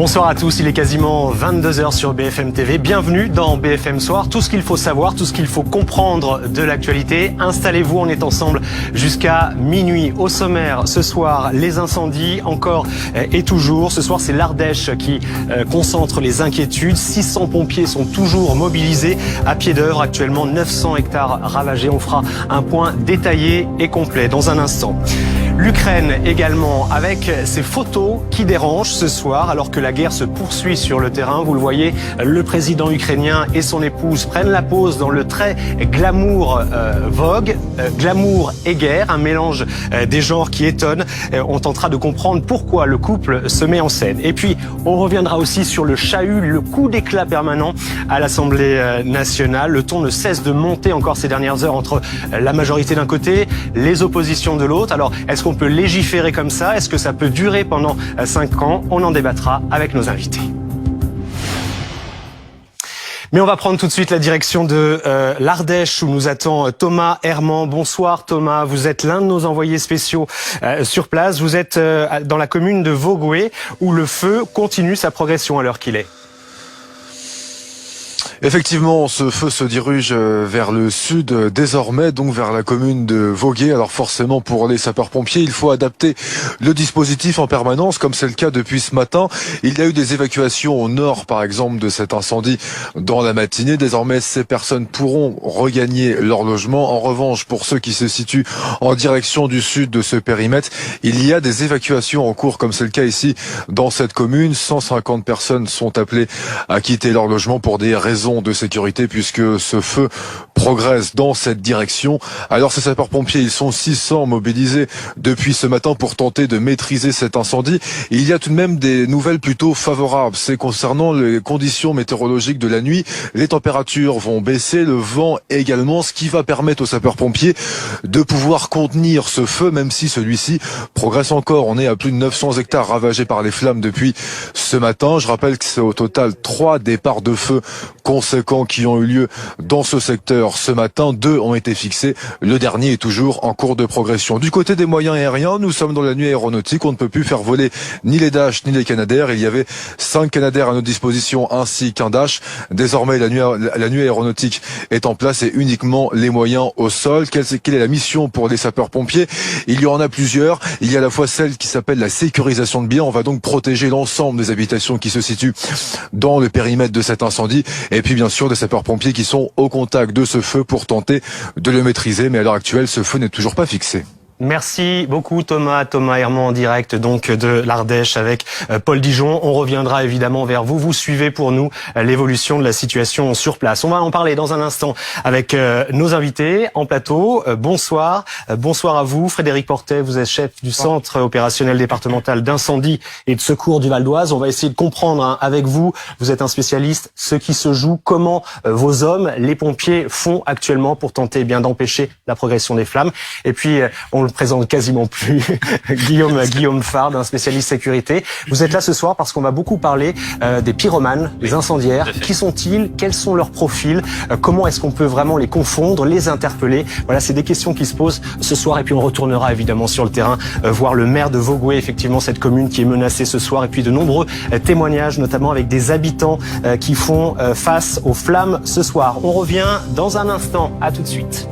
Bonsoir à tous, il est quasiment 22h sur BFM TV. Bienvenue dans BFM Soir. Tout ce qu'il faut savoir, tout ce qu'il faut comprendre de l'actualité. Installez-vous, on est ensemble jusqu'à minuit. Au sommaire, ce soir, les incendies, encore et toujours. Ce soir, c'est l'Ardèche qui concentre les inquiétudes. 600 pompiers sont toujours mobilisés à pied d'œuvre. Actuellement, 900 hectares ravagés. On fera un point détaillé et complet dans un instant. L'Ukraine également, avec ces photos qui dérangent ce soir, alors que la guerre se poursuit sur le terrain. Vous le voyez, le président ukrainien et son épouse prennent la pose dans le très glamour Vogue, glamour et guerre, un mélange des genres qui étonne. On tentera de comprendre pourquoi le couple se met en scène. Et puis, on reviendra aussi sur le chahut, le coup d'éclat permanent à l'Assemblée nationale. Le ton ne cesse de monter encore ces dernières heures entre la majorité d'un côté, les oppositions de l'autre. Alors, est-ce qu'on peut légiférer comme ça? Est-ce que ça peut durer pendant 5 ans? On en débattra avec nos invités. Mais on va prendre tout de suite la direction de l'Ardèche où nous attend Thomas Herman. Bonsoir Thomas, vous êtes l'un de nos envoyés spéciaux sur place. Vous êtes dans la commune de Vogüé où le feu continue sa progression à l'heure qu'il est. Effectivement, ce feu se dirige vers le sud désormais, donc vers la commune de Vogüé. Alors forcément, pour les sapeurs-pompiers, il faut adapter le dispositif en permanence, comme c'est le cas depuis ce matin. Il y a eu des évacuations au nord, par exemple, de cet incendie dans la matinée. Désormais, ces personnes pourront regagner leur logement. En revanche, pour ceux qui se situent en direction du sud de ce périmètre, il y a des évacuations en cours, comme c'est le cas ici dans cette commune. 150 personnes sont appelées à quitter leur logement pour des raisons de sécurité, puisque ce feu progresse dans cette direction. Alors ces sapeurs-pompiers, ils sont 600 mobilisés depuis ce matin pour tenter de maîtriser cet incendie. Et il y a tout de même des nouvelles plutôt favorables. C'est concernant les conditions météorologiques de la nuit. Les températures vont baisser, le vent également, ce qui va permettre aux sapeurs-pompiers de pouvoir contenir ce feu, même si celui-ci progresse encore. On est à plus de 900 hectares ravagés par les flammes depuis ce matin. Je rappelle que c'est au total 3 départs de feu conséquents qui ont eu lieu dans ce secteur ce matin. 2 ont été fixés. Le dernier est toujours en cours de progression. Du côté des moyens aériens, nous sommes dans la nuit aéronautique. On ne peut plus faire voler ni les Dash ni les Canadair. Il y avait 5 Canadair à notre disposition ainsi qu'un Dash. Désormais, la nuit aéronautique est en place et uniquement les moyens au sol. Quelle est la mission pour les sapeurs-pompiers? Il y en a plusieurs. Il y a à la fois celle qui s'appelle la sécurisation de biens. On va donc protéger l'ensemble des habitations qui se situent dans le périmètre de cet incendie. Et puis bien sûr des sapeurs-pompiers qui sont au contact de ce feu pour tenter de le maîtriser. Mais à l'heure actuelle, ce feu n'est toujours pas fixé. Merci beaucoup Thomas Herman en direct donc de l'Ardèche avec Paul Dijon. On reviendra évidemment vers vous. Vous suivez pour nous l'évolution de la situation sur place. On va en parler dans un instant avec nos invités en plateau. Bonsoir. Bonsoir à vous. Frédéric Portet, vous êtes chef du Centre opérationnel départemental d'incendie et de secours du Val d'Oise. On va essayer de comprendre avec vous. Vous êtes un spécialiste, ce qui se joue, comment vos hommes, les pompiers, font actuellement pour tenter bien d'empêcher la progression des flammes. Et puis on le présente quasiment plus, Guillaume Fard, un spécialiste sécurité. Vous êtes là ce soir parce qu'on va beaucoup parler des pyromanes, des incendiaires. Qui sont-ils? Quels sont leurs profils? Comment est-ce qu'on peut vraiment les confondre, les interpeller? Voilà, c'est des questions qui se posent ce soir. Et puis on retournera évidemment sur le terrain, voir le maire de Vogüé, effectivement cette commune qui est menacée ce soir. Et puis de nombreux témoignages, notamment avec des habitants qui font face aux flammes ce soir. On revient dans un instant. À tout de suite.